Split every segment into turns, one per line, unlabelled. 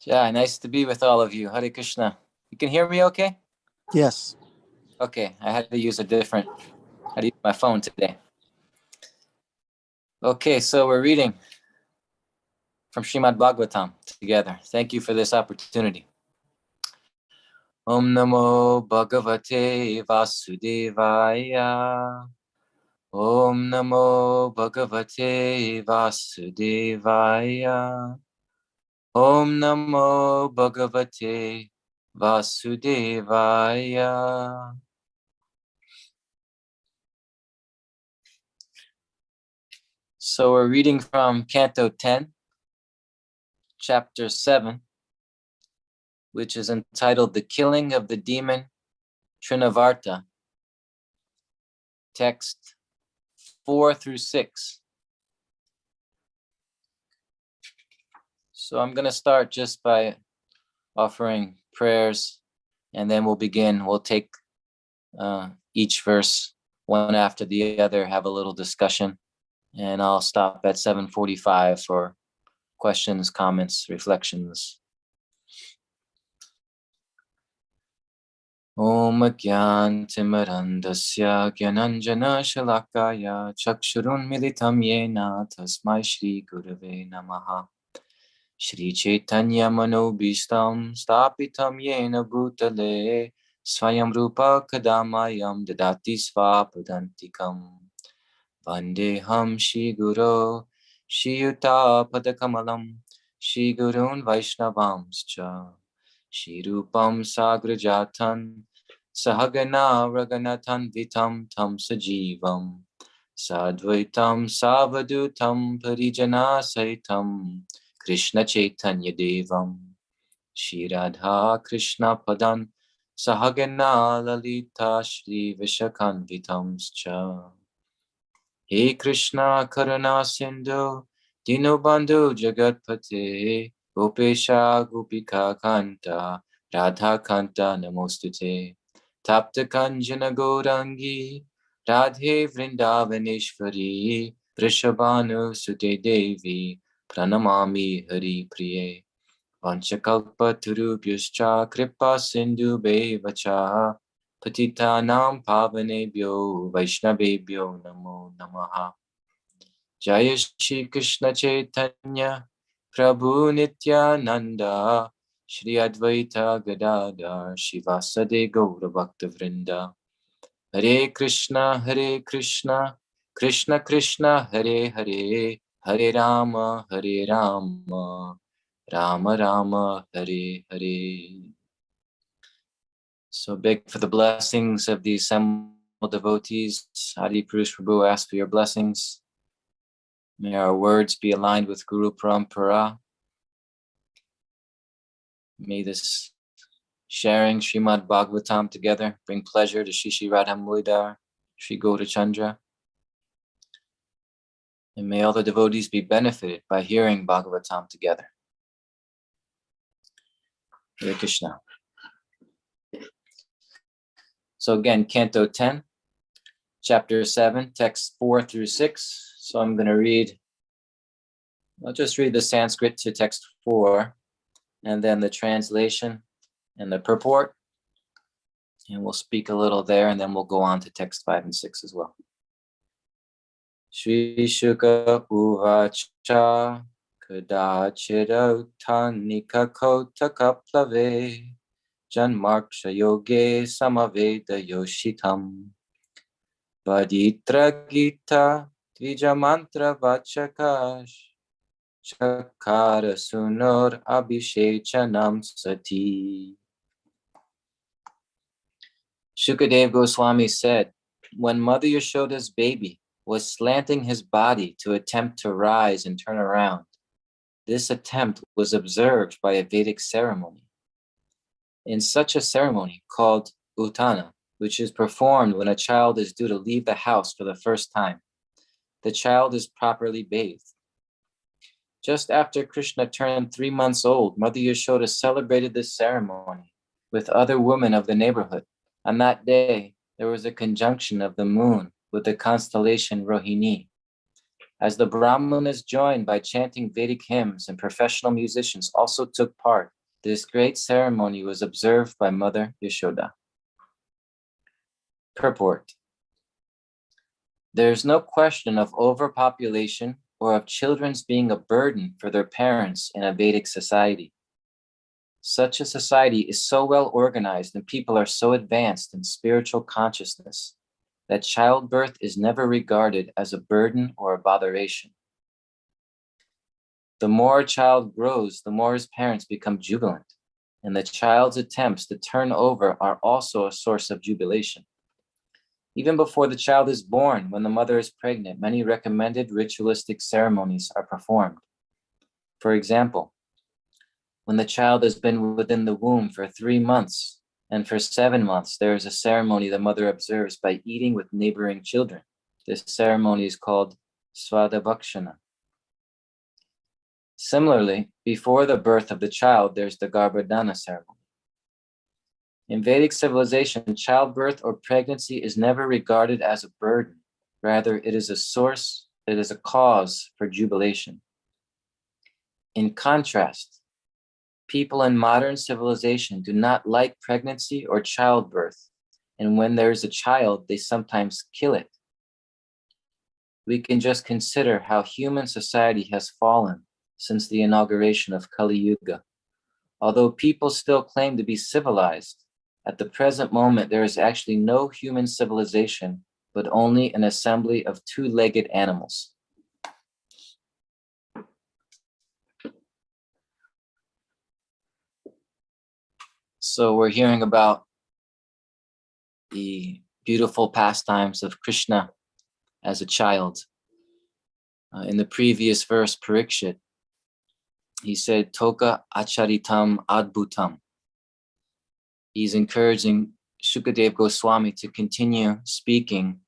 Yeah, nice to be with all of you. Hare Krishna. You can hear me okay?
Yes.
Okay, I had to use my phone today. Okay, so we're reading from Srimad Bhagavatam together. Thank you for this opportunity. Om Namo Bhagavate Vasudevaya. Om Namo Bhagavate Vasudevaya. Om Namo Bhagavate Vasudevaya. So we're reading from Canto 10, Chapter 7, which is entitled The Killing of the Demon Trinavarta, text 4 through 6. So I'm going to start just by offering prayers, and then we'll begin. We'll take each verse one after the other, have a little discussion, and I'll stop at 7:45 for questions, comments, reflections. Om Gyantimirandasya Gyananjana Shalakaya Chakshurunmilitam Yena Tasmai Shri Gurave Namaha. Shri Chaitanya Manobishtam Stapitam Yena Bhutale Swayam Rupa Kadamayam Dadati Svapadantikam Vandeham Shri Guru Shri Yuta Padakamalam Shri Gurun Vaishnavamscha Shri Rupam Sagrajatan Sahagana Raganatan Vitam Tam Sajivam Sadvaitam Savadutam Parijana Saitam Krishna Chaitanya Devam Shri Radha Krishna Padan Sahagana Lalita Shri Vishakanvitamscha. He Krishna Karuna Sindhu Dinobandhu Jagatpate Gopesha Gopika Kanta Radha Kanta Namostute Tapta Kanjana Gaurangi Radhe Vrindavaneshwari Vrishabhanu Sute Devi Pranamami Hari Priye Vanchakalpa Turubhyascha Kripa Sindhu Bevacha Patitanam Pavanebhyo Vaishnavebhyo Namo Namaha. Jaya Shri Krishna Chaitanya Prabhu Nityananda Shri Advaita Gadadhar Shivasade Gaura Bhakta Vrinda. Hare Krishna Krishna Krishna Hare Hare Hare Rama Rama Rama Hare Hare. So beg for the blessings of the assembled devotees. Adi Purush Prabhu, ask for your blessings. May our words be aligned with Guru Parampara. May this sharing Srimad Bhagavatam together bring pleasure to Shri Radha Mulidhar, Shri Gaurachandra. And may all the devotees be benefited by hearing Bhagavatam together. Hare Krishna. So again, Canto 10, Chapter 7, text 4 through 6. So I'm going to I'll just read the Sanskrit to text 4, and then the translation and the purport. And we'll speak a little there, and then we'll go on to text 5 and 6 as well. Shri Shuka Uvacha Kadachira Tanika Kotakaplave Janmarksha Yoge Samaveda Yoshitam Vaditra Gita Dvijamantra Vachakash Chakara Sunor Abhishechanam Sati. Shukadev Goswami said, when Mother Yashoda's baby was slanting his body to attempt to rise and turn around, this attempt was observed by a Vedic ceremony. In such a ceremony called Uttana, which is performed when a child is due to leave the house for the first time, the child is properly bathed. Just after Krishna turned 3 months old, Mother Yashoda celebrated this ceremony with other women of the neighborhood. On that day, there was a conjunction of the moon with the constellation Rohini. As the Brahmanas joined by chanting Vedic hymns and professional musicians also took part, this great ceremony was observed by Mother Yashoda. Purport. There is no question of overpopulation or of children's being a burden for their parents in a Vedic society. Such a society is so well organized and people are so advanced in spiritual consciousness that childbirth is never regarded as a burden or a botheration. The more a child grows, the more his parents become jubilant, and the child's attempts to turn over are also a source of jubilation. Even before the child is born, when the mother is pregnant, many recommended ritualistic ceremonies are performed. For example, when the child has been within the womb for 3 months, and for 7 months, there is a ceremony the mother observes by eating with neighboring children. This ceremony is called Svadabhakshana. Similarly, before the birth of the child, there's the Garbhadana ceremony. In Vedic civilization, childbirth or pregnancy is never regarded as a burden. Rather, it is a cause for jubilation. In contrast, people in modern civilization do not like pregnancy or childbirth, and when there is a child, they sometimes kill it. We can just consider how human society has fallen since the inauguration of Kali Yuga. Although people still claim to be civilized, at the present moment there is actually no human civilization, but only an assembly of two-legged animals. So we're hearing about the beautiful pastimes of Krishna as a child. In the previous verse, Parikshit, he said, Toka acharitam adbhutam. He's encouraging Shukadev Goswami to continue speaking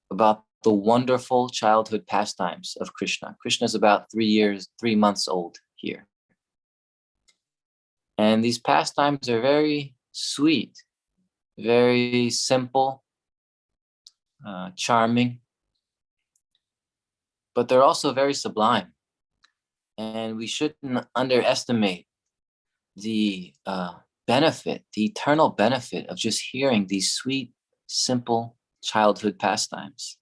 about the wonderful childhood pastimes of Krishna. Krishna is about 3 months old here. And these pastimes are very sweet, very simple, charming, but they're also very sublime. And we shouldn't underestimate the benefit, the eternal benefit of just hearing these sweet, simple childhood pastimes.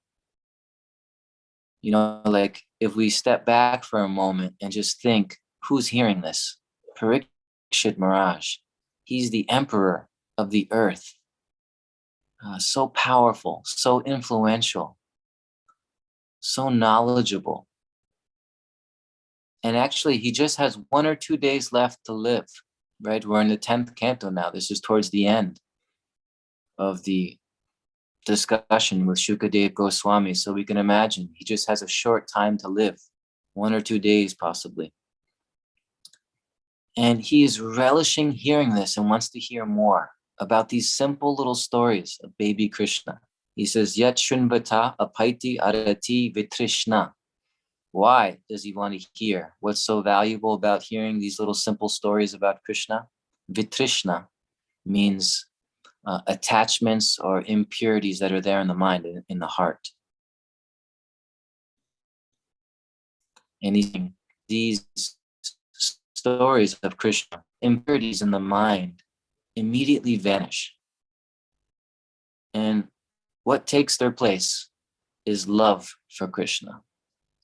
You know, like if we step back for a moment and just think, who's hearing this? Parikshit Maharaj. He's the emperor of the earth. So powerful, so influential, so knowledgeable. And actually, he just has 1 or 2 days left to live, right? We're in the 10th canto now. This is towards the end of the discussion with Shukadev Goswami. So we can imagine he just has a short time to live, 1 or 2 days possibly. And he is relishing hearing this and wants to hear more about these simple little stories of baby Krishna. He says, Yat Shunvata apaiti arati vitrishna. Why does he want to hear? What's so valuable about hearing these little simple stories about Krishna? Vitrishna means attachments or impurities that are there in the mind, in the heart. And these stories of Krishna, impurities in the mind, immediately vanish. And what takes their place is love for Krishna.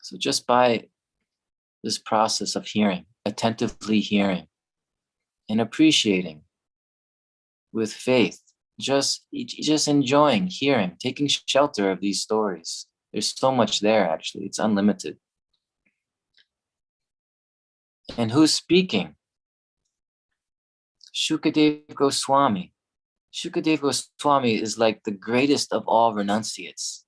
So just by this process of hearing, attentively hearing, and appreciating with faith, just enjoying hearing, taking shelter of these stories. There's so much there, actually. It's unlimited. And who's speaking? Shukadev Goswami. Shukadev Goswami is like the greatest of all renunciates.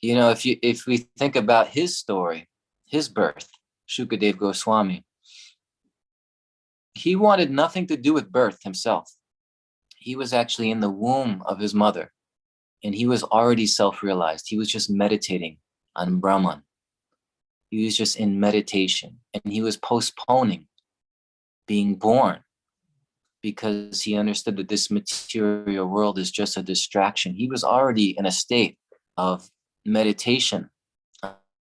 You know, if we think about his story, his birth, Shukadev Goswami, he wanted nothing to do with birth himself. He was actually in the womb of his mother, and he was already self-realized. He was just meditating on Brahman. He was just in meditation, and he was postponing being born because he understood that this material world is just a distraction. He was already in a state of meditation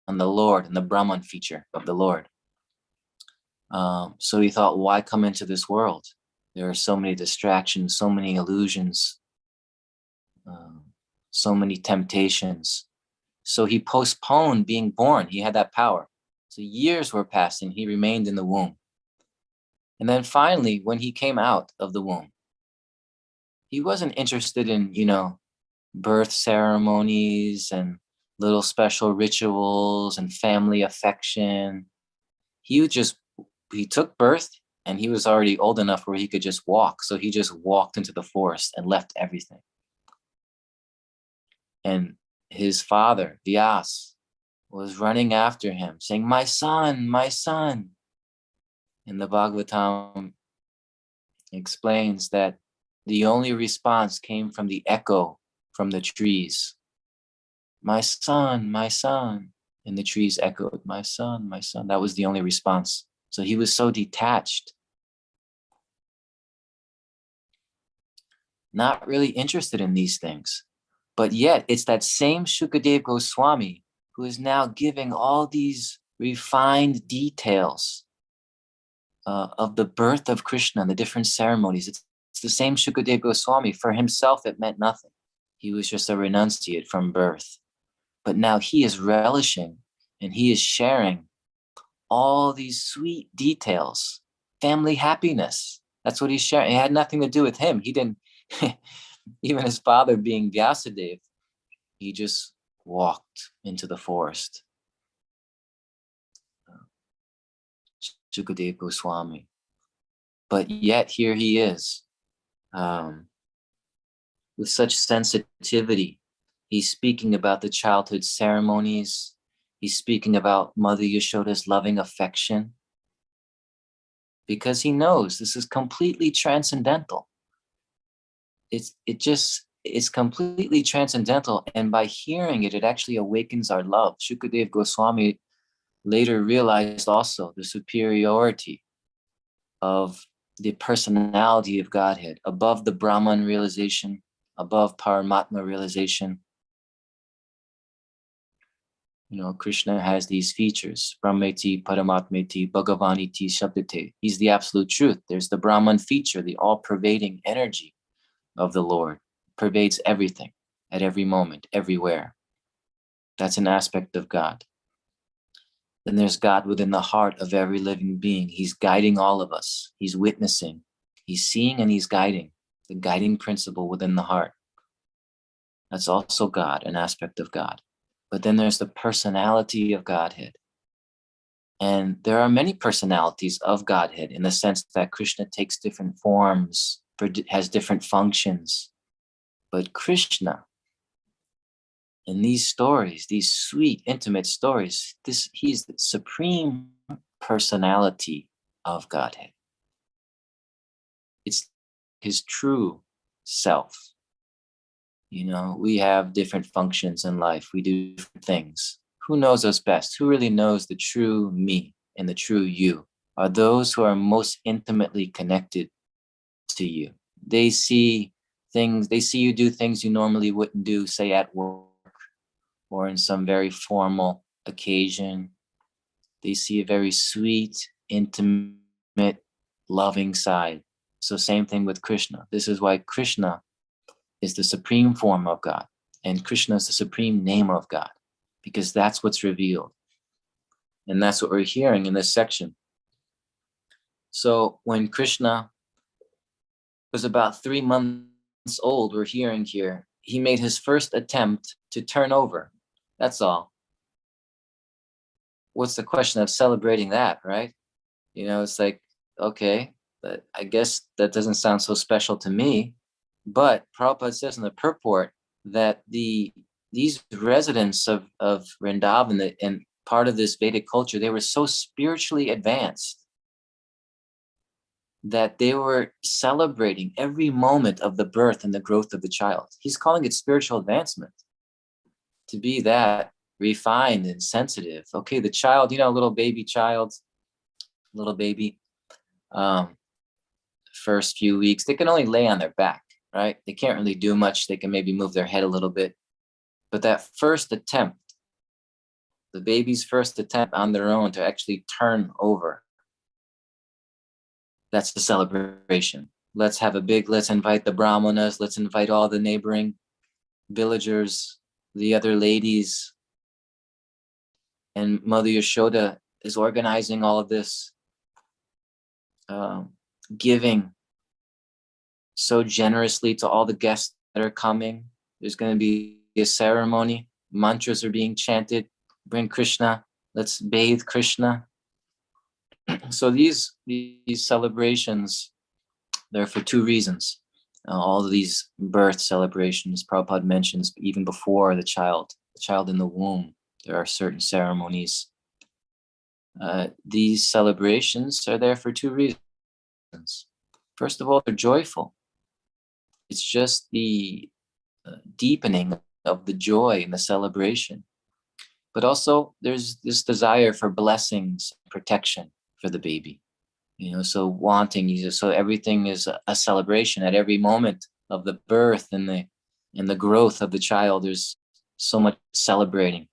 on the Lord and the Brahman feature of the Lord. So he thought, why come into this world? There are so many distractions, so many illusions, so many temptations. So he postponed being born. He had that power. So years were passing. He remained in the womb. And then finally, when he came out of the womb, he wasn't interested in, birth ceremonies and little special rituals and family affection. He took birth, and he was already old enough where he could just walk. So he just walked into the forest and left everything. And his father, Vyas, was running after him, saying, my son, my son. And the Bhagavatam explains that the only response came from the echo from the trees. My son, my son. And the trees echoed, my son, my son. That was the only response. So he was so detached, not really interested in these things. But yet it's that same Shukadev Goswami who is now giving all these refined details of the birth of Krishna and the different ceremonies. It's the same Shukadev Goswami. For himself, it meant nothing. He was just a renunciate from birth. But now he is relishing and he is sharing all these sweet details, family happiness. That's what he's sharing. It had nothing to do with him. He didn't, even his father being Vyasadeva, he just walked into the forest. Shukadev Goswami. But yet here he is, with such sensitivity. He's speaking about the childhood ceremonies. He's speaking about Mother Yashoda's loving affection, because he knows this is completely transcendental. It's completely transcendental, and by hearing it, it actually awakens our love. Shukadev Goswami later realized also the superiority of the personality of Godhead above the Brahman realization, above Paramatma realization. Krishna has these features, Brahmeti, Paramatmeti, Bhagavaniti, Shabdate. He's the absolute truth. There's the Brahman feature, the all-pervading energy of the Lord, pervades everything at every moment, everywhere. That's an aspect of God. Then there's God within the heart of every living being. He's guiding all of us. He's witnessing. He's seeing and he's guiding, the guiding principle within the heart. That's also God, an aspect of God. But then there's the personality of Godhead. And there are many personalities of Godhead in the sense that Krishna takes different forms, has different functions. But Krishna, in these stories, these sweet, intimate stories, he's the supreme personality of Godhead. It's his true self. We have different functions in life. We do different things. Who knows us best? Who really knows the true me and the true you? Are those who are most intimately connected to you. They see you do things you normally wouldn't do, say at work or in some very formal occasion. They see a very sweet, intimate, loving side. So same thing with Krishna. This is why Krishna is the supreme form of God, and Krishna is the supreme name of God, because that's what's revealed. And that's what we're hearing in this section. So when Krishna was about 3 months old, we're hearing here, he made his first attempt to turn over. That's all. What's the question of celebrating that, right? It's like, okay, but I guess that doesn't sound so special to me. But Prabhupada says in the purport that these residents of Vrindavan and part of this Vedic culture, they were so spiritually advanced that they were celebrating every moment of the birth and the growth of the child. He's calling it spiritual advancement, to be that refined and sensitive. Okay, the child, little baby, first few weeks, they can only lay on their back, right? They can't really do much. They can maybe move their head a little bit. But that first attempt, the baby's first attempt on their own to actually turn over, that's the celebration. Let's invite the brahmanas, let's invite all the neighboring villagers, the other ladies. And Mother Yashoda is organizing all of this, giving so generously to all the guests that are coming. There's going to be a ceremony. Mantras are being chanted. Bring Krishna. Let's bathe Krishna. So these celebrations, they're for two reasons. All of these birth celebrations, Prabhupada mentions, even before the child in the womb, there are certain ceremonies. These celebrations are there for two reasons. First of all, they're joyful. It's just the deepening of the joy in the celebration. But also there's this desire for blessings, protection for the baby. So so everything is a celebration at every moment of the birth and the growth of the child. There's so much celebrating.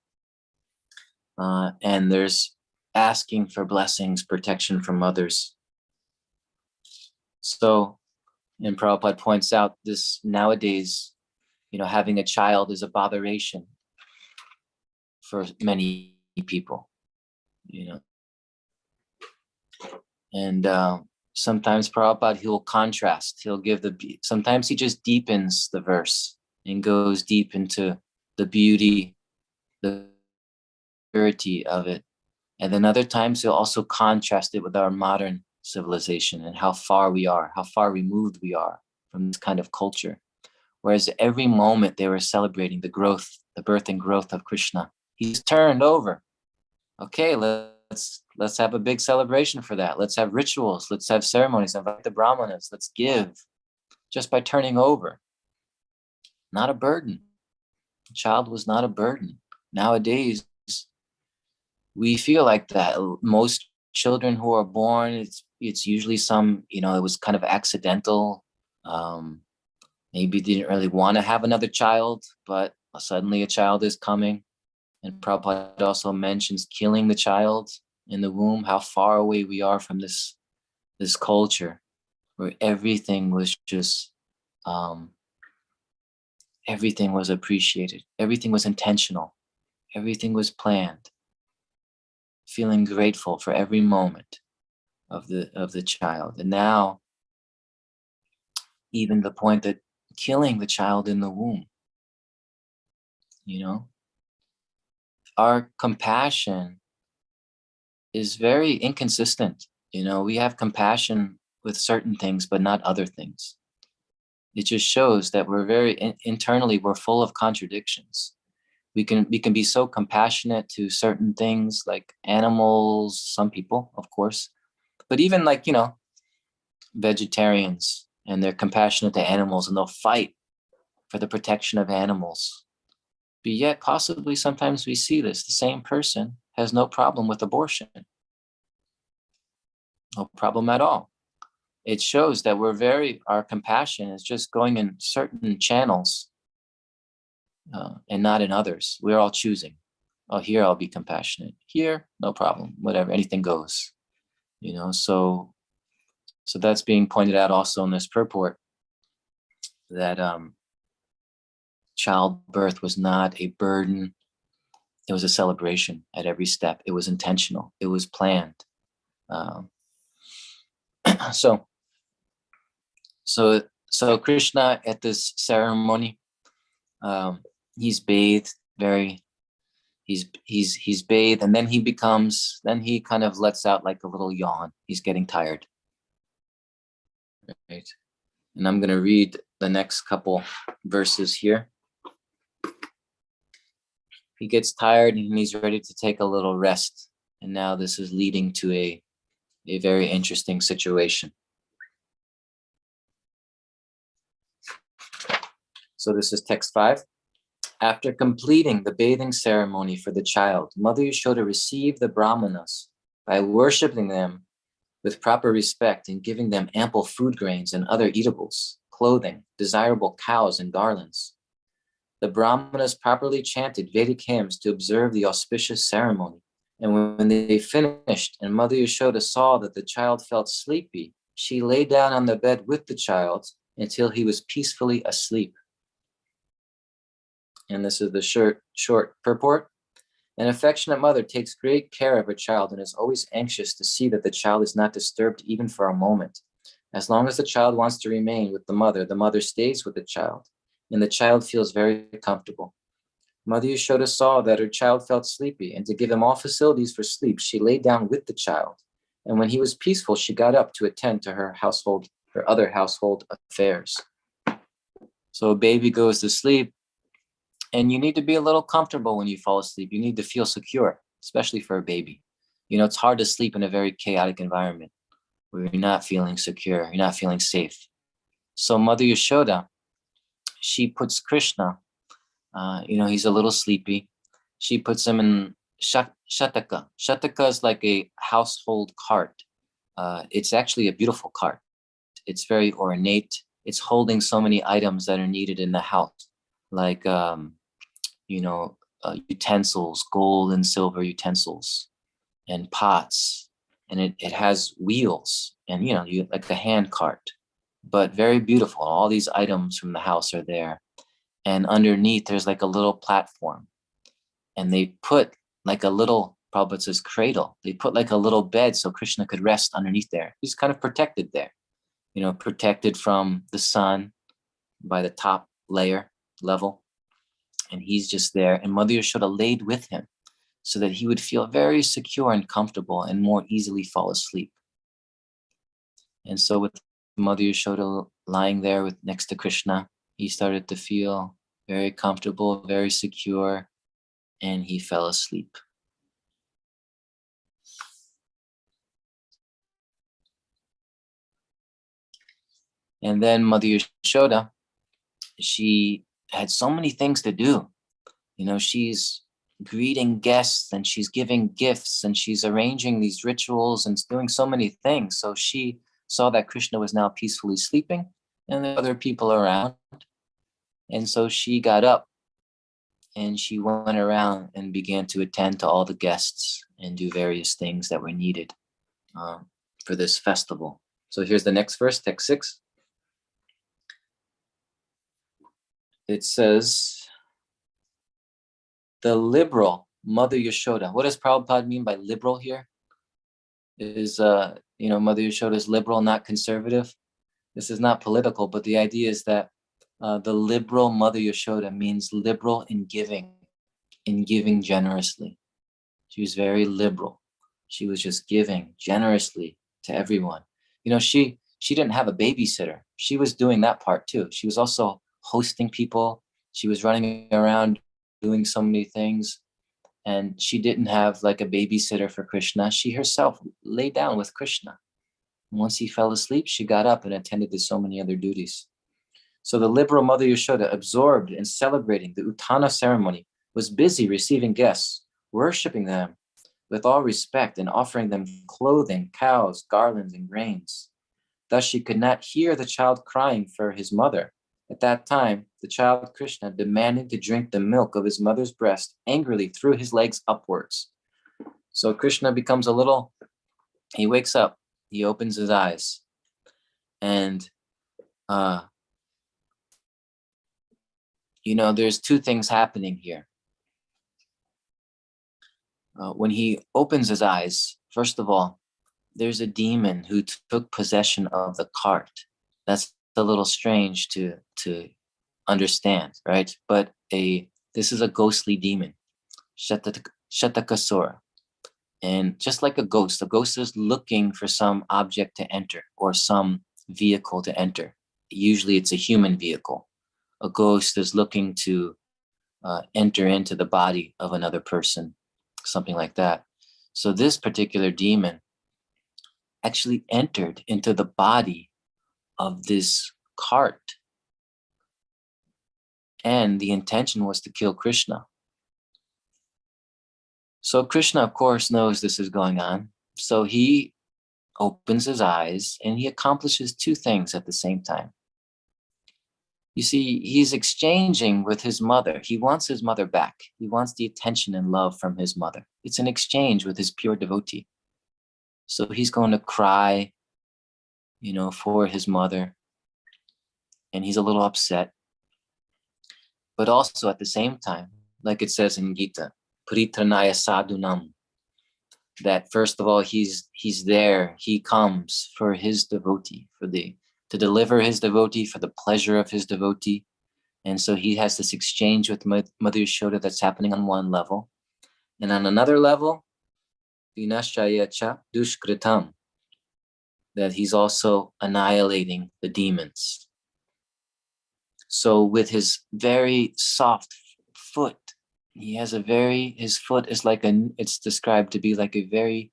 And there's asking for blessings, protection from others. So, and Prabhupada points out this nowadays, having a child is a botheration for many people, And sometimes Prabhupada, he'll contrast, sometimes he just deepens the verse and goes deep into the beauty, the purity of it. And then other times he'll also contrast it with our modern civilization and how far removed we are from this kind of culture. Whereas every moment they were celebrating the birth and growth of Krishna. He's turned over. Okay, let's have a big celebration for that. Let's have rituals. Let's have ceremonies. Invite the brahmanas. Let's give just by turning over. Not a burden. The child was not a burden. Nowadays, we feel like that. Most children who are born, it's usually some, it was kind of accidental. Maybe they didn't really want to have another child, but suddenly a child is coming. And Prabhupada also mentions killing the child in the womb, how far away we are from this culture where everything was just, everything was appreciated. Everything was intentional. Everything was planned. Feeling grateful for every moment of the child. And now, even the point that killing the child in the womb, our compassion is very inconsistent. We have compassion with certain things, but not other things. It just shows that we're very internally, we're full of contradictions. We can be so compassionate to certain things like animals, some people, of course, but even like, vegetarians, and they're compassionate to animals and they'll fight for the protection of animals. But yet possibly sometimes we see this, the same person has no problem with abortion. No problem at all. It shows that our compassion is just going in certain channels and not in others. We're all choosing. Oh, here I'll be compassionate. Here, no problem. Whatever, anything goes. So that's being pointed out also in this purport, that childbirth was not a burden. It was a celebration at every step. It was intentional. It was planned. So Krishna at this ceremony, he's bathed he's bathed, and then he kind of lets out like a little yawn. He's getting tired. Right. And I'm going to read the next couple verses here. He gets tired and he's ready to take a little rest. And now this is leading to a very interesting situation. So this is text 5. After completing the bathing ceremony for the child, Mother Yashoda received the brahmanas by worshiping them with proper respect and giving them ample food grains and other eatables, clothing, desirable cows and garlands. The Brahmanas properly chanted Vedic hymns to observe the auspicious ceremony. And when they finished and Mother Yashoda saw that the child felt sleepy, she lay down on the bed with the child until he was peacefully asleep. And this is the short purport. An affectionate mother takes great care of her child and is always anxious to see that the child is not disturbed even for a moment. As long as the child wants to remain with the mother stays with the child, and the child feels very comfortable. Mother Yashoda saw that her child felt sleepy, and to give him all facilities for sleep, she lay down with the child. And when he was peaceful, she got up to attend to her other household affairs. So a baby goes to sleep, and you need to be a little comfortable when you fall asleep. You need to feel secure, especially for a baby. You know, it's hard to sleep in a very chaotic environment where you're not feeling secure, you're not feeling safe. So Mother Yashoda, she puts Krishna, he's a little sleepy. She puts him in Shataka. Shataka is like a household cart. It's actually a beautiful cart. It's very ornate. It's holding so many items that are needed in the house, like, utensils, gold and silver utensils, and pots. And it has wheels and, like a hand cart, but very beautiful. All these items from the house are there. And underneath, there's like a little platform. And they put like a little, Prabhupada says, cradle. They put like a little bed so Krishna could rest underneath there. He's kind of protected there, protected from the sun by the top level. And he's just there. And Mother Yashoda laid with him so that he would feel very secure and comfortable and more easily fall asleep. And so with Mother Yashoda lying there next to Krishna, he started to feel very comfortable, very secure, and he fell asleep. And then Mother Yashoda, she had so many things to do. She's greeting guests and she's giving gifts and she's arranging these rituals and doing so many things. So she saw that Krishna was now peacefully sleeping and there were other people around. And so she got up and she went around and began to attend to all the guests and do various things that were needed for this festival. So here's the next verse, text 6. It says, the liberal Mother Yashoda. What does Prabhupada mean by liberal here? Is, Mother Yashoda is liberal, not conservative. This is not political, but the idea is that the liberal Mother Yashoda means liberal in giving generously. She was very liberal. She was just giving generously to everyone. She didn't have a babysitter. She was doing that part too. She was also hosting people. She was running around doing so many things. And she didn't have like a babysitter for Krishna. She herself lay down with Krishna. And once he fell asleep, she got up and attended to so many other duties. So the liberal Mother Yashoda, absorbed in celebrating the Uttana ceremony, was busy receiving guests, worshiping them with all respect and offering them clothing, cows, garlands, and grains. Thus she could not hear the child crying for his mother. At that time, the child Krishna, demanding to drink the milk of his mother's breast, angrily threw his legs upwards. So Krishna becomes he wakes up, he opens his eyes, and there's two things happening here. When he opens his eyes, first of all, there's a demon who took possession of the cart. That's a little strange to understand, right? But this is a ghostly demon, Shatakasura. And just like a ghost is looking for some object to enter or some vehicle to enter. Usually it's a human vehicle. A ghost is looking to enter into the body of another person, something like that. So this particular demon actually entered into the body of this cart. And the intention was to kill Krishna. So Krishna, of course, knows this is going on. So he opens his eyes and he accomplishes two things at the same time. You see, he's exchanging with his mother. He wants his mother back. He wants the attention and love from his mother. It's an exchange with his pure devotee. So he's going to cry, for his mother. And he's a little upset. But also at the same time, like it says in Gita, Pritranaya sadhunam, that first of all, he's there. He comes for his devotee, to deliver his devotee, for the pleasure of his devotee. And so he has this exchange with Mother Yashoda that's happening on one level. And on another level, vinashaya dushkritam, that he's also annihilating the demons. So with his very soft foot, his foot is it's described to be like a very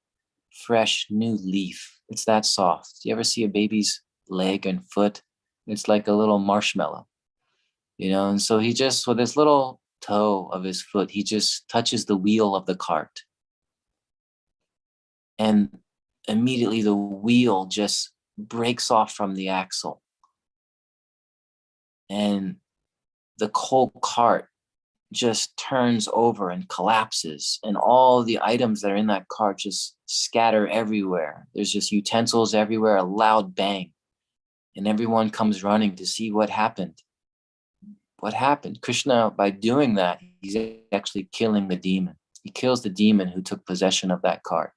fresh new leaf. It's that soft. You ever see a baby's leg and foot? It's like a little marshmallow, and so he just, with his little toe of his foot, he just touches the wheel of the cart. And immediately the wheel just breaks off from the axle. And the whole cart just turns over and collapses. And all the items that are in that cart just scatter everywhere. There's just utensils everywhere, a loud bang. And everyone comes running to see what happened. What happened? Krishna, by doing that, he's actually killing the demon. He kills the demon who took possession of that cart.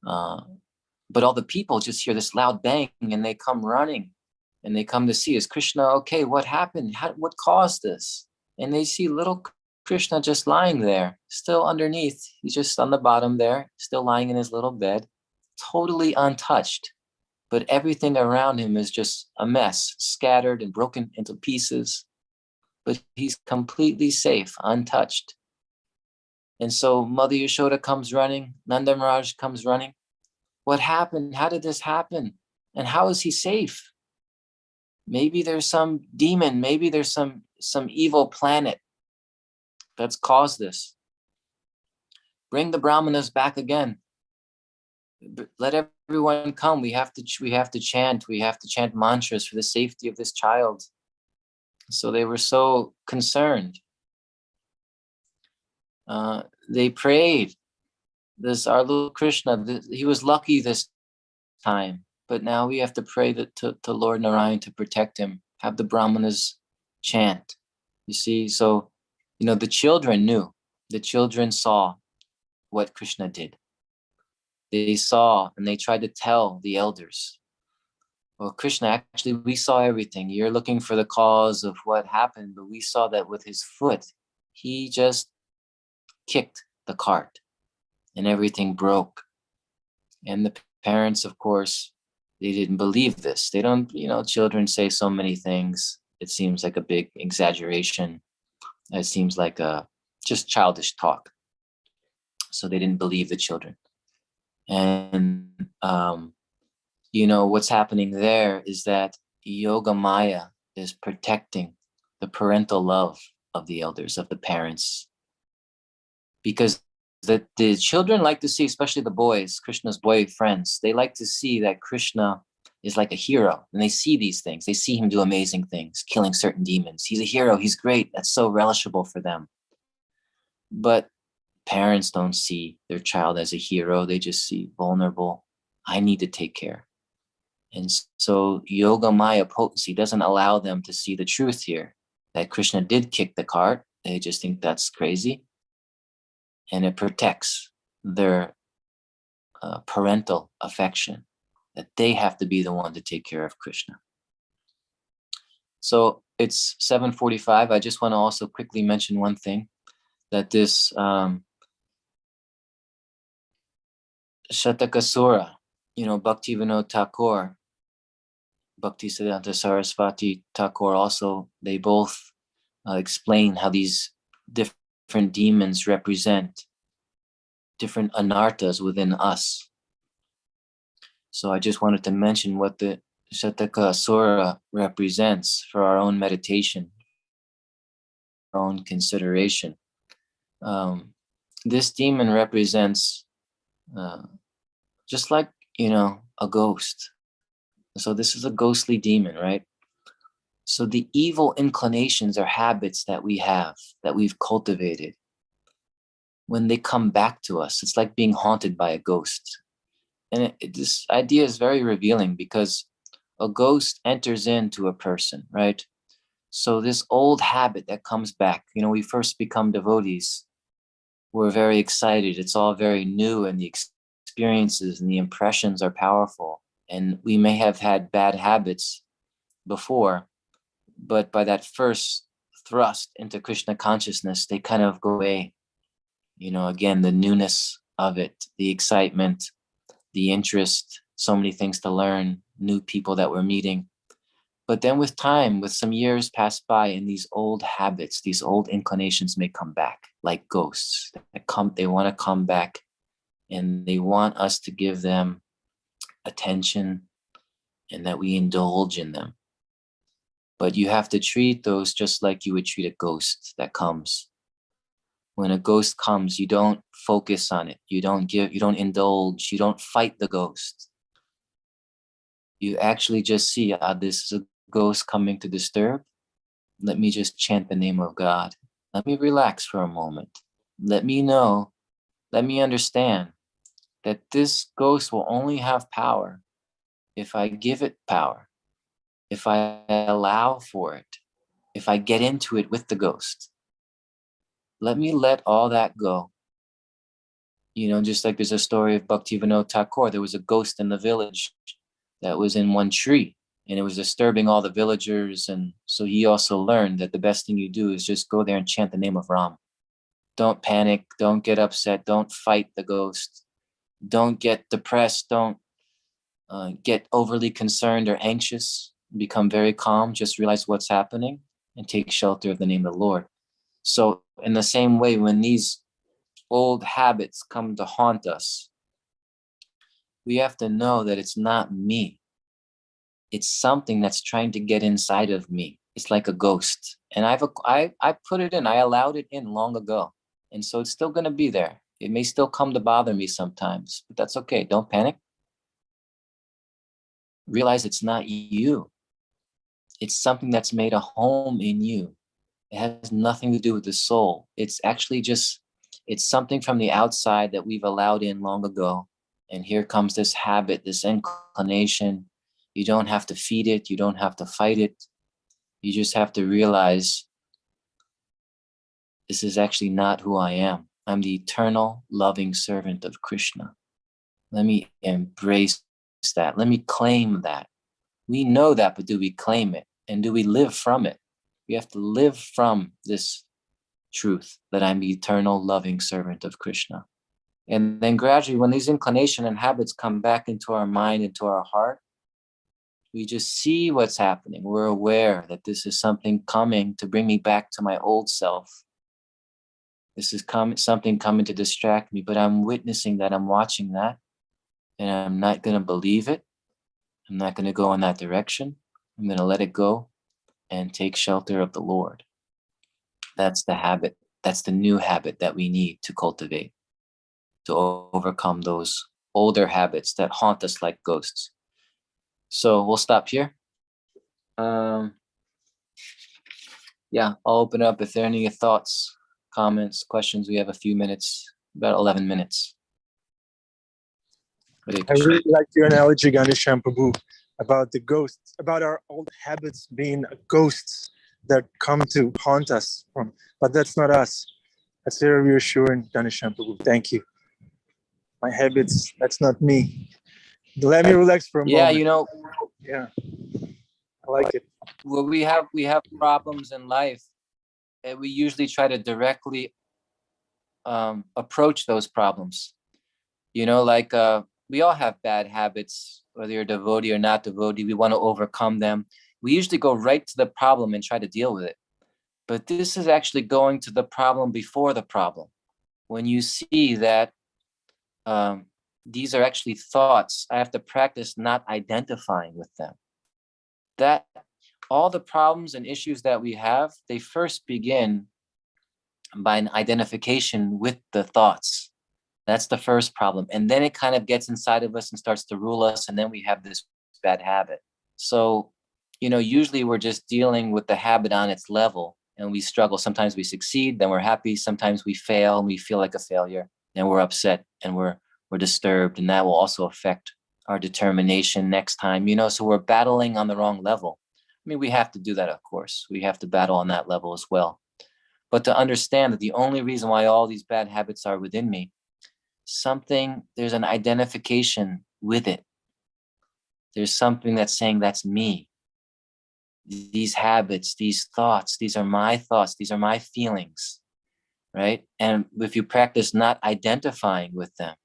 But all the people just hear this loud bang and they come running and they come to see, is Krishna okay? What happened? What caused this? And they see little Krishna just lying there, still underneath. He's just on the bottom there, still lying in his little bed, totally untouched. But everything around him is just a mess, scattered and broken into pieces. But he's completely safe, untouched. And so Mother Yashoda comes running, Nanda Maharaj comes running. What happened? How did this happen? And how is he safe? Maybe there's some demon, maybe there's some evil planet that's caused this. Bring the Brahmanas back again. Let everyone come. We have to chant. We have to chant mantras for the safety of this child. So they were so concerned. They prayed. Our little Krishna, he was lucky this time, but now we have to pray to Lord Narayan to protect him. Have the Brahmanas chant. You see, so the children knew. The children saw what Krishna did. They saw and they tried to tell the elders. Well, Krishna, actually, we saw everything. You're looking for the cause of what happened, but we saw that with his foot, he just kicked the cart and everything broke. And the parents, of course, they didn't believe this. They don't, children say so many things. It seems like a big exaggeration. It seems like just childish talk. So they didn't believe the children. And, what's happening there is that Yoga Maya is protecting the parental love of the elders, of the parents. Because the children like to see, especially the boys, Krishna's boy friends, they like to see that Krishna is like a hero. And they see these things. They see him do amazing things, killing certain demons. He's a hero. He's great. That's so relishable for them. But parents don't see their child as a hero. They just see vulnerable. I need to take care. And so Yoga Maya potency doesn't allow them to see the truth here, that Krishna did kick the cart. They just think that's crazy. And it protects their parental affection, that they have to be the one to take care of Krishna. So it's 7:45. I just want to also quickly mention one thing, that this Shatakasura, Bhaktivinoda Thakur, Bhaktisiddhanta Saraswati Thakur also, they both explain how these different demons represent different anarthas within us. So I just wanted to mention what the Shatakasura represents for our own meditation, our own consideration. This demon represents just like, a ghost. So this is a ghostly demon, right? So the evil inclinations or habits that we have, that we've cultivated, when they come back to us, it's like being haunted by a ghost. And this idea is very revealing because a ghost enters into a person, right? So this old habit that comes back, we first become devotees. We're very excited. It's all very new, and the experiences and the impressions are powerful. And we may have had bad habits before, but by that first thrust into Krishna consciousness, they kind of go away. Again, the newness of it, the excitement, the interest, so many things to learn, new people that we're meeting. But then with time, with some years pass by, and these old habits, these old inclinations may come back like ghosts. They want to come back, and they want us to give them attention and that we indulge in them. But you have to treat those just like you would treat a ghost that comes. When a ghost comes, you don't focus on it. You don't indulge, you don't fight the ghost. You actually just see, this is a ghost coming to disturb. Let me just chant the name of God. Let me relax for a moment. Let me understand that this ghost will only have power if I give it power, if I allow for it, if I get into it with the ghost. Let me let all that go. Just like there's a story of Bhaktivinoda Thakur, there was a ghost in the village that was in one tree, and it was disturbing all the villagers. And so he also learned that the best thing you do is just go there and chant the name of Ram. Don't panic, don't get upset, don't fight the ghost, don't get depressed, don't get overly concerned or anxious. Become very calm, just realize what's happening and take shelter of the name of the Lord. So in the same way, when these old habits come to haunt us, we have to know that it's not me. It's something that's trying to get inside of me. It's like a ghost. And I put it in, I allowed it in long ago. And so it's still going to be there. It may still come to bother me sometimes, but that's okay. Don't panic. Realize it's not you. It's something that's made a home in you. It has nothing to do with the soul. It's actually it's something from the outside that we've allowed in long ago. And here comes this habit, this inclination. You don't have to feed it. You don't have to fight it. You just have to realize this is actually not who I am. I'm the eternal loving servant of Krishna. Let me embrace that. Let me claim that. We know that, but do we claim it? And do we live from it? We have to live from this truth that I'm the eternal loving servant of Krishna. And then gradually, when these inclination and habits come back into our mind, into our heart, we just see what's happening. We're aware that this is something coming to bring me back to my old self. This is something coming to distract me, but I'm witnessing that, I'm watching that, and I'm not going to believe it. I'm not going to go in that direction. I'm going to let it go and take shelter of the Lord. That's the habit. That's the new habit that we need to cultivate to overcome those older habits that haunt us like ghosts. So we'll stop here. Yeah, I'll open up if there are any thoughts, comments, questions. We have a few minutes, about 11 minutes.
I really like your analogy, Ghanashyam Prabhu, about the ghosts, about our old habits being ghosts that come to haunt us from. But that's not us. That's very reassuring, Ghanashyam Prabhu. Thank you. My habits, that's not me. Let me relax for a moment. Yeah, I like it.
Well, we have problems in life, and we usually try to directly approach those problems. Like we all have bad habits, whether you're devotee or not devotee. We want to overcome them. We usually go right to the problem and try to deal with it. But this is actually going to the problem before the problem. When you see that these are actually thoughts, I have to practice not identifying with them. That all the problems and issues that we have, they first begin by an identification with the thoughts. That's the first problem. And then it kind of gets inside of us and starts to rule us. And then we have this bad habit. So usually we're just dealing with the habit on its level, and we struggle. Sometimes we succeed, then we're happy. Sometimes we fail and we feel like a failure, and we're upset and we're disturbed, and that will also affect our determination next time, so we're battling on the wrong level. I mean, we have to do that, of course. We have to battle on that level as well. But to understand that the only reason why all these bad habits are within me, there's an identification with it. There's something that's saying that's me. These habits, these thoughts, these are my thoughts, these are my feelings, right? And if you practice not identifying with them,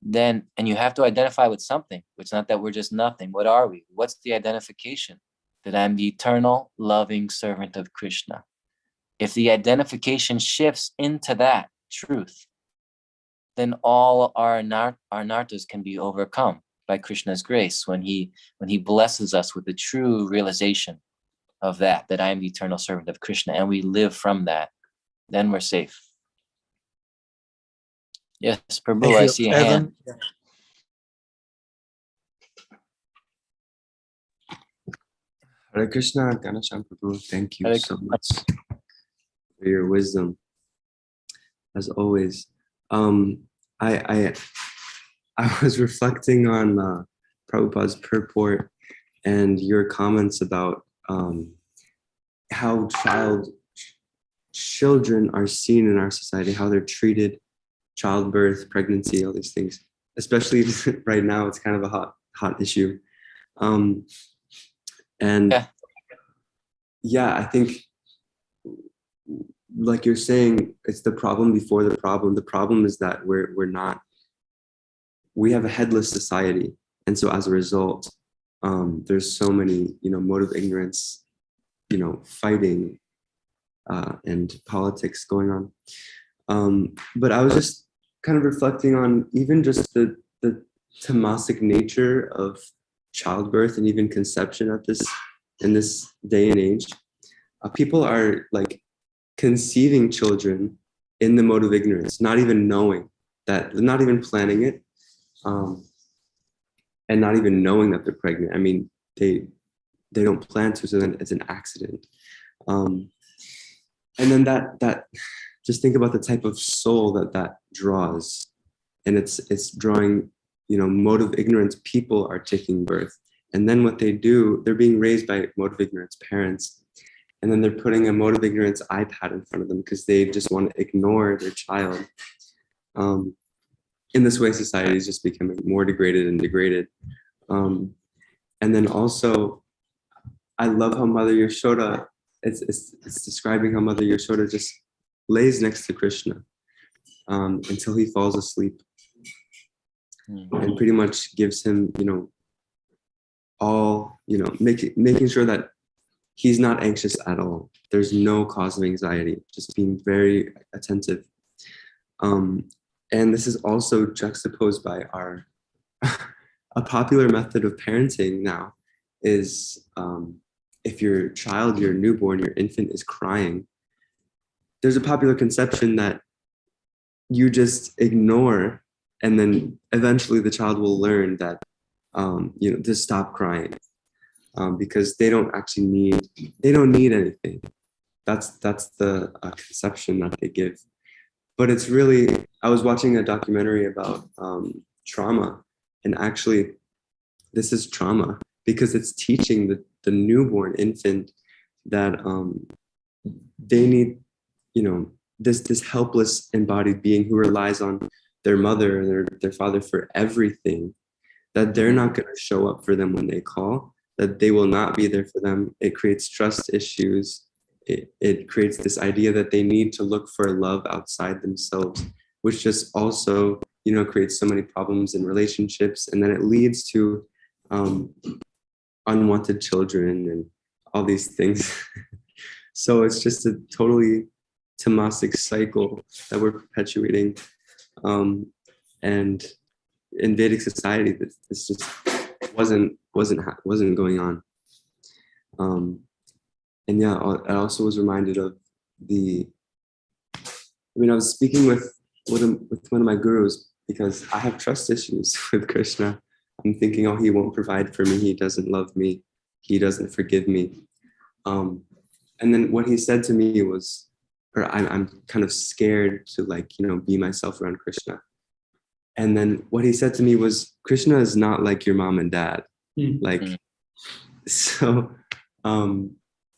then, and you have to identify with something. It's not that we're just nothing. What are we? What's the identification? That I'm the eternal, loving servant of Krishna. If the identification shifts into that truth, then all our nartas can be overcome by Krishna's grace when he blesses us with the true realization of that I am the eternal servant of Krishna, and we live from that, then we're safe. Yes, Prabhu, I see a hand.
Hare Krishna, Ghanashyam Prabhu, thank you so much for your wisdom, as always. I was reflecting on Prabhupada's purport and your comments about how children are seen in our society, how they're treated, childbirth, pregnancy, all these things. Especially right now, it's kind of a hot issue. And yeah, I think, like you're saying, it's the problem before the problem. The problem is that we have a headless society. And so as a result, there's so many, mode of ignorance, fighting and politics going on. But I was just kind of reflecting on even just the tamasic nature of childbirth and even conception in this day and age. People are like conceiving children in the mode of ignorance, not even knowing that, not even planning it, and not even knowing that they're pregnant. I mean, they don't plan to, so then it's an accident. And then that just think about the type of soul that draws, and it's drawing, mode of ignorance. People are taking birth, and then what they do, they're being raised by mode of ignorance parents, and then they're putting a mode of ignorance iPad in front of them because they just want to ignore their child. In this way, society is just becoming more degraded and degraded. And then also, I love how Mother Yashoda, it's describing how Mother Yashoda just lays next to Krishna until he falls asleep, and pretty much gives him, all, making sure that he's not anxious at all. There's no cause of anxiety, just being very attentive. And this is also juxtaposed by a popular method of parenting now is if your child, your newborn, your infant is crying, there's a popular conception that you just ignore, and then eventually the child will learn that, to stop crying, because they don't need anything. That's the conception that they give. But it's really, I was watching a documentary about trauma, and actually this is trauma because it's teaching the newborn infant that they need, this helpless embodied being who relies on their mother and their father for everything, that they're not going to show up for them when they call, that they will not be there for them. It creates trust issues. It creates this idea that they need to look for love outside themselves, which just also, creates so many problems in relationships. And then it leads to unwanted children and all these things. So it's just a totally tamasic cycle that we're perpetuating. And in Vedic society, this just wasn't going on. And yeah, I also was reminded of I was speaking with one of my gurus because I have trust issues with Krishna. I'm thinking, oh, he won't provide for me. He doesn't love me. he doesn't forgive me. And then what he said to me was, or I'm kind of scared to like, you know, be myself around Krishna. And then what he said to me was, Krishna is not like your mom and dad. Like, so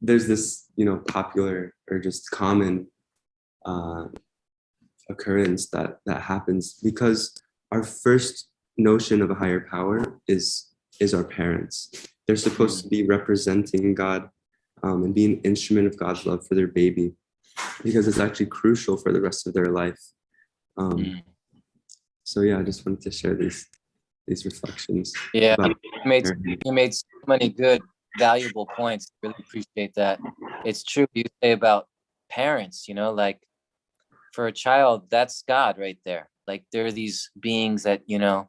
there's this, you know, popular or just common occurrence that happens because our first notion of a higher power is our parents. They're supposed to be representing God and be an instrument of God's love for their baby, because it's actually crucial for the rest of their life. So yeah, I just wanted to share these reflections.
Yeah, you made so many good, valuable points. Really appreciate that. It's true you say about parents, you know, like for a child, that's God right there. Like there are these beings that, you know,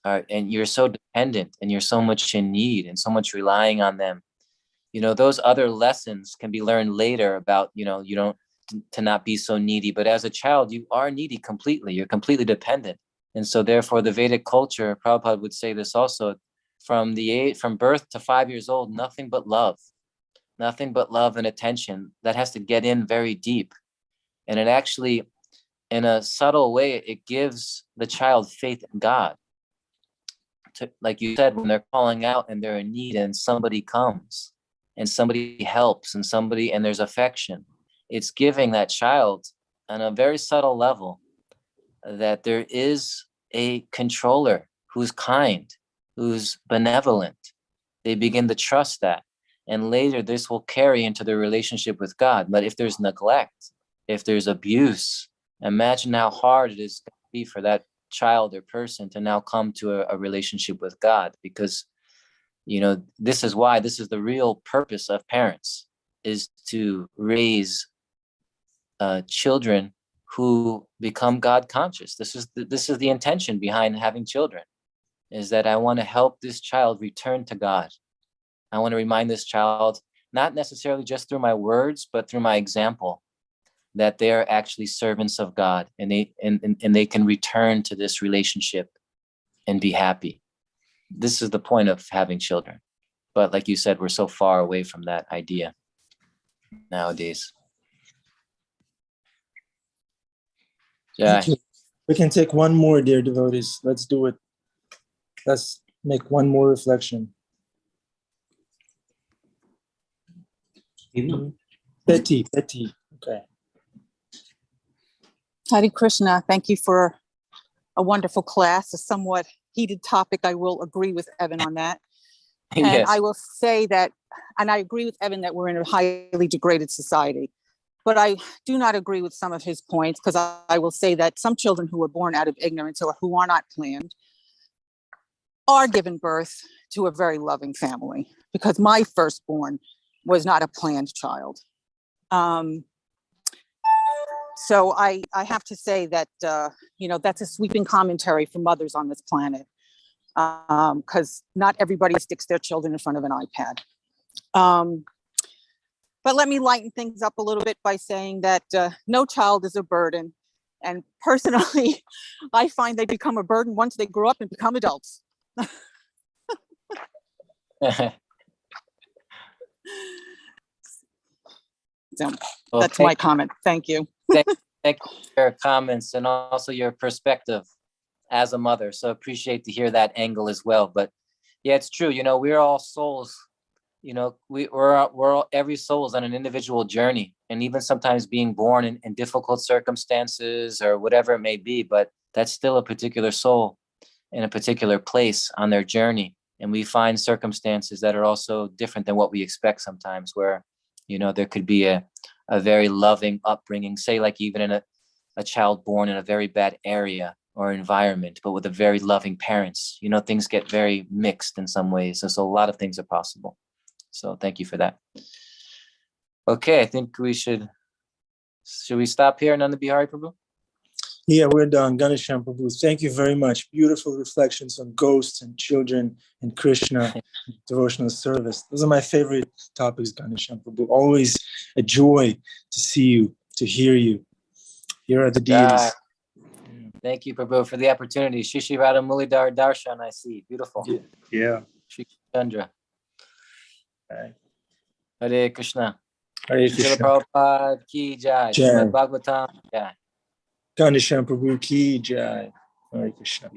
are, and you're so dependent and you're so much in need and so much relying on them. You know, those other lessons can be learned later about, you know, you don't to not be so needy. But as a child, you are needy completely. You're completely dependent. And so therefore the Vedic culture, Prabhupada would say this also, from birth to 5 years old, nothing but love and attention that has to get in very deep. And it actually, in a subtle way, it gives the child faith in God. Like you said, when they're calling out and they're in need and somebody comes and somebody helps and there's affection, it's giving that child on a very subtle level that there is a controller who's kind, who's benevolent. They begin to trust that. And later this will carry into their relationship with God. But if there's neglect, if there's abuse, imagine how hard it is going to be for that child or person to now come to a relationship with God. Because, you know, this is the real purpose of parents, is to raise children who become God conscious. This is the intention behind having children, is that I want to help this child return to God. I want to remind this child, not necessarily just through my words, but through my example, that they are actually servants of God, and they can return to this relationship and be happy. This is the point of having children. But like you said, we're so far away from that idea nowadays. Yeah.
We can take one more, dear devotees. Let's do it. Let's make one more reflection. Betty. Okay.
Hare Krishna, thank you for a wonderful class, a somewhat heated topic. I will agree with Evan on that. And
Yes.
I will say that, and I agree with Evan that we're in a highly degraded society. But I do not agree with some of his points, because I will say that some children who are born out of ignorance or who are not planned are given birth to a very loving family, because my firstborn was not a planned child. So I have to say that, you know, that's a sweeping commentary for mothers on this planet, because not everybody sticks their children in front of an iPad. But let me lighten things up a little bit by saying that no child is a burden. And personally, I find they become a burden once they grow up and become adults. So
Well,
that's my comment. Thank you.
Thank you for your comments and also your perspective as a mother. So appreciate to hear that angle as well. But yeah, it's true. You know, we're all souls. You know, every soul is on an individual journey, and even sometimes being born in difficult circumstances or whatever it may be, but that's still a particular soul in a particular place on their journey. And we find circumstances that are also different than what we expect sometimes, where, you know, there could be a very loving upbringing, say like even in a child born in a very bad area or environment, but with a very loving parents. You know, things get very mixed in some ways. And so a lot of things are possible. So thank you for that. Okay, I think should we stop here, Nanda Bihari Prabhu?
Yeah, we're done. Ghanashyam Prabhu, thank you very much. Beautiful reflections on ghosts and children and Krishna, devotional service. Those are my favorite topics, Ghanashyam Prabhu. Always a joy to see you, to hear you. Here are the deities.
Thank you, Prabhu, for the opportunity. Shishi Radha Mulidhar Darshan, I see. Beautiful.
Yeah.
Shri Chandra.
Right.
Hare Krishna.
Hare
Srila
Krishna.
Prabhupada ki jai.
Jai.
Srimad Bhagavatam jai.
Ghanashyam Prabhu ki jai. Hare Krishna.